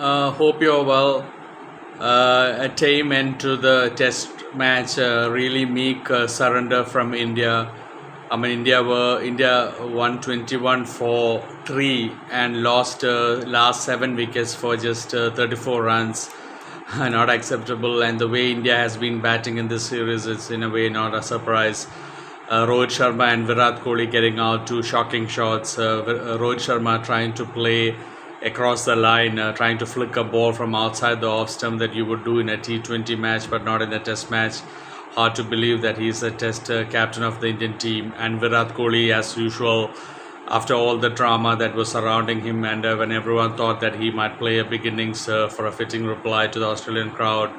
Hope you're well. A tame end to the test match. Really meek surrender from India. India won 21 for 3 and lost last 7 wickets for just 34 runs. Not acceptable. And the way India has been batting in this series, it's in a way not a surprise. Rohit Sharma and Virat Kohli getting out, two shocking shots. Rohit Sharma trying to play across the line, trying to flick a ball from outside the off stump that you would do in a T20 match, but not in a Test match. Hard to believe that he's the Test captain of the Indian team. And Virat Kohli, as usual, after all the drama that was surrounding him, and when everyone thought that he might play a big innings for a fitting reply to the Australian crowd,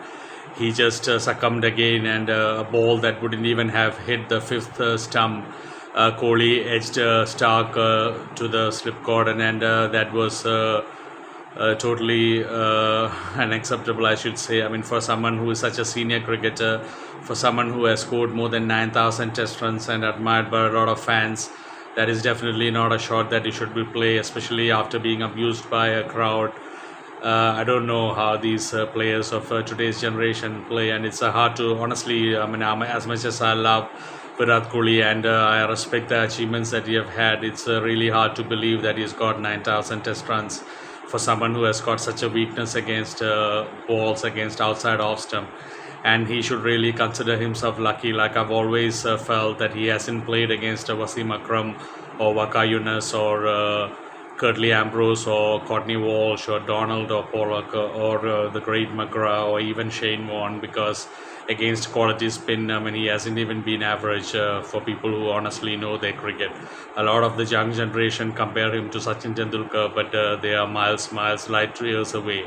he just succumbed again, and a ball that wouldn't even have hit the fifth stump. Kohli edged Stark to the slip cord, and that was totally unacceptable, I should say. I mean, for someone who is such a senior cricketer, for someone who has scored more than 9,000 test runs and admired by a lot of fans, that is definitely not a shot that he should be playing, especially after being abused by a crowd. I don't know how these players of today's generation play, and it's hard to honestly. I mean, as much as I love Virat Kohli and I respect the achievements that he have had, it's really hard to believe that he's got 9,000 test runs for someone who has got such a weakness against balls, against outside off stump. And he should really consider himself lucky. Like I've always felt that he hasn't played against Wasim Akram or Waka Yunus or Curtly Ambrose or Courtney Walsh or Donald or Pollock or the great McGrath or even Shane Warne, because against quality spin, I mean, he hasn't even been average for people who honestly know their cricket. A lot of the young generation compare him to Sachin Tendulkar, but they are miles, light years away.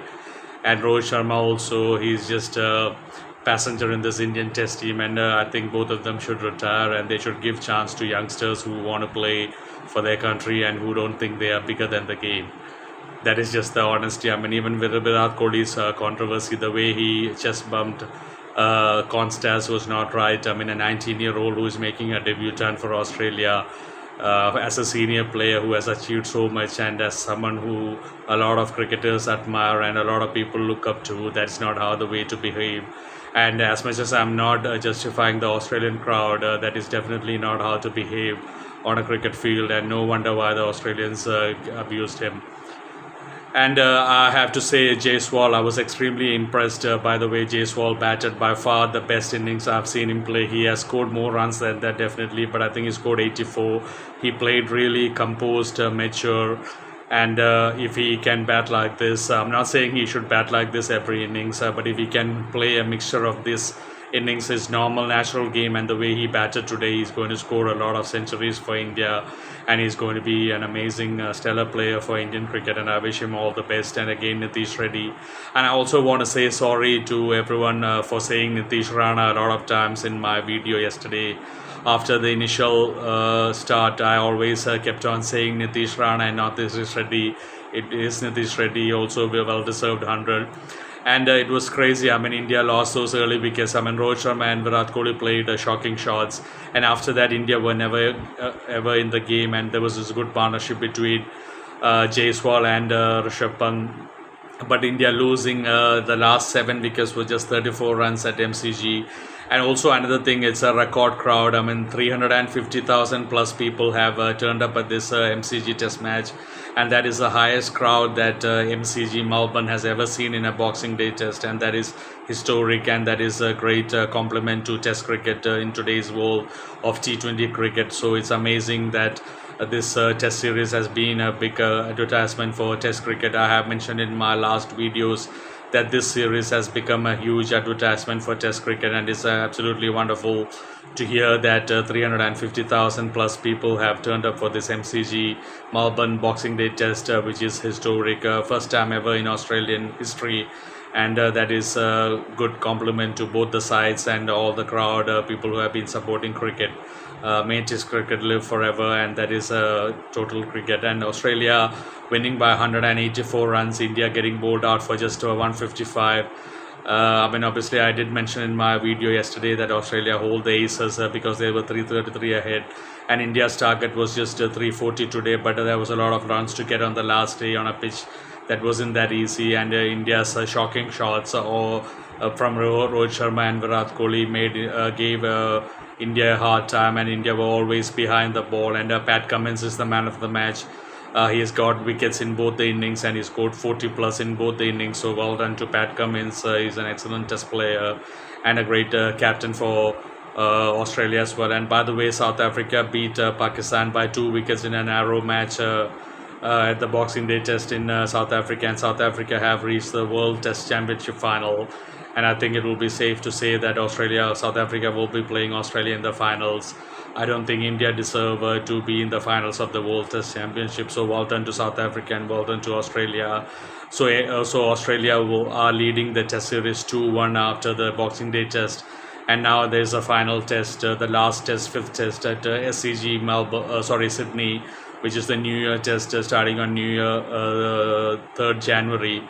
And Rohit Sharma also, he's just a passenger in this Indian Test team, and I think both of them should retire, and they should give chance to youngsters who want to play for their country and who don't think they are bigger than the game. That is just the honesty. I mean, even with Virat Kohli's controversy, the way he chest bumped Constance was not right. I mean, a 19-year-old who is making a debutant for Australia as a senior player who has achieved so much, and as someone who a lot of cricketers admire and a lot of people look up to, that's not how the way to behave. And as much as I'm not justifying the Australian crowd, that is definitely not how to behave on a cricket field, and no wonder why the Australians abused him. And I have to say, Jaiswal, I was extremely impressed by the way Jaiswal batted. By far the best innings I've seen him play. He has scored more runs than that, definitely, but I think he scored 84. He played really composed, mature, and if he can bat like this, I'm not saying he should bat like this every innings, but if he can play a mixture of this innings, his normal natural game, and the way he batted today, he's going to score a lot of centuries for India, and he's going to be an amazing stellar player for Indian cricket, and I wish him all the best. And again, Nitish Reddy, and I also want to say sorry to everyone for saying Nitish Rana a lot of times in my video yesterday. After the initial start, I always kept on saying Nitish Rana and not Nitish Reddy. It is Nitish Reddy, also a well-deserved 100. And it was crazy. I mean, India lost those early wickets. I mean, Rohit Sharma and Virat Kohli played shocking shots. And after that, India were never ever in the game. And there was this good partnership between Jaiswal and Rishabh Pant. But India losing the last 7 wickets with just 34 runs at MCG. And also another thing, it's a record crowd. I mean, 350,000 plus people have turned up at this MCG Test match, and that is the highest crowd that MCG Melbourne has ever seen in a Boxing Day Test, and that is historic, and that is a great compliment to Test cricket in today's world of T20 cricket. So it's amazing that this Test series has been a big advertisement for Test cricket. I have mentioned in my last videos that this series has become a huge advertisement for Test cricket, and it's absolutely wonderful to hear that 350,000 plus people have turned up for this MCG Melbourne Boxing Day Test, which is historic, first time ever in Australian history, and that is a good compliment to both the sides and all the crowd, people who have been supporting cricket. May Test cricket live forever, and that is total cricket. And Australia winning by 184 runs, India getting bowled out for just 155. I mean, obviously, I did mention in my video yesterday that Australia hold the aces because they were 333 ahead, and India's target was just 340 today, but there was a lot of runs to get on the last day on a pitch that wasn't that easy. And India's shocking shots from Rohit Sharma and Virat Kohli gave India a hard time, and India were always behind the ball. And Pat Cummins is the man of the match. He has got wickets in both the innings, and he scored 40 plus in both the innings. So well done to Pat Cummins. He's an excellent test player and a great captain for Australia as well. And by the way, South Africa beat Pakistan by 2 wickets in a narrow match at the Boxing Day Test in South Africa. And South Africa have reached the World Test Championship final. And I think it will be safe to say that South Africa will be playing Australia in the finals. I don't think India deserve to be in the finals of the World Test Championship. So well done to South Africa and well done to Australia. So Australia are leading the Test series 2-1 after the Boxing Day Test. And now there's a final test, the last test, fifth test at SCG Sydney, which is the New Year test starting on New Year 3rd January.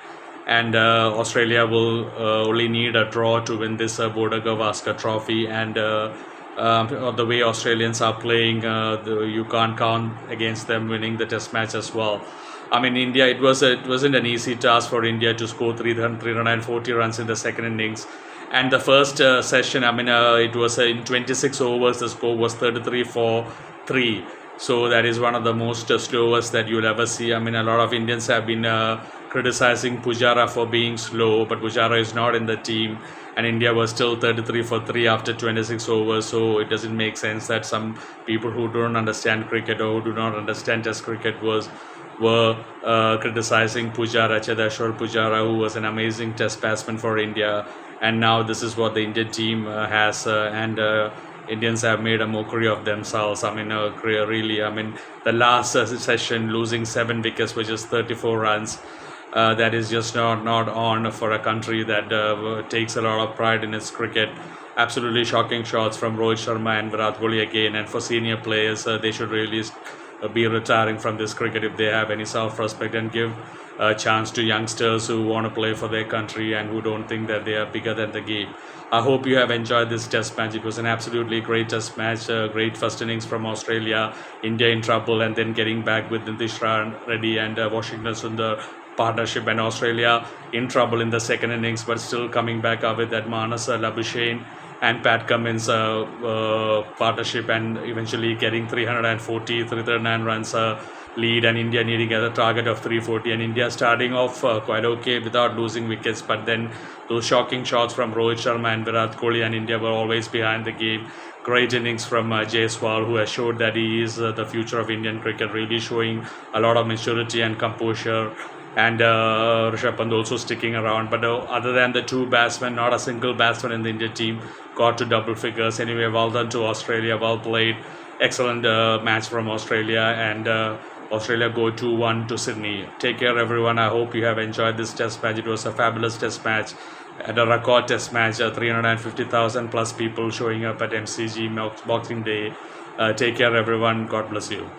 And Australia will only need a draw to win this Border Gavaskar trophy. And the way Australians are playing, you can't count against them winning the test match as well. I mean, India, it wasn't an easy task for India to score 340 runs in the second innings. And the first session, I mean, it was in 26 overs, the score was 33 for 3. So that is one of the most slowest that you'll ever see. I mean, a lot of Indians have been criticizing Pujara for being slow, but Pujara is not in the team. And India was still 33 for 3 after 26 overs. So it doesn't make sense that some people who don't understand cricket or who do not understand Test cricket were criticizing Pujara, Chedashwar Pujara, who was an amazing Test batsman for India. And now this is what the Indian team has, and Indians have made a mockery of themselves. I mean, really, I mean, the last session losing 7 wickets, which is 34 runs, that is just not on for a country that takes a lot of pride in its cricket. Absolutely shocking shots from Rohit Sharma and Virat Kohli again. And for senior players, they should really be retiring from this cricket if they have any self-respect, and give a chance to youngsters who want to play for their country and who don't think that they are bigger than the game. I hope you have enjoyed this test match. It was an absolutely great test match. Great first innings from Australia, India in trouble, and then getting back with Nitish Reddy and Washington Sundar partnership, and Australia in trouble in the second innings, but still coming back with that Manas Labuschagne and Pat Cummins partnership, and eventually getting 339 runs lead, and India needing a target of 340, and India starting off quite okay without losing wickets, but then those shocking shots from Rohit Sharma and Virat Kohli, and India were always behind the game. Great innings from Jaiswal, who has showed that he is the future of Indian cricket, really showing a lot of maturity and composure. And Rishabh Pant also sticking around. But other than the two batsmen, not a single batsman in the Indian team got to double figures. Anyway, well done to Australia. Well played. Excellent match from Australia. And Australia go 2-1 to Sydney. Take care, everyone. I hope you have enjoyed this test match. It was a fabulous test match. At a record test match, 350,000 plus people showing up at MCG Boxing Day. Take care, everyone. God bless you.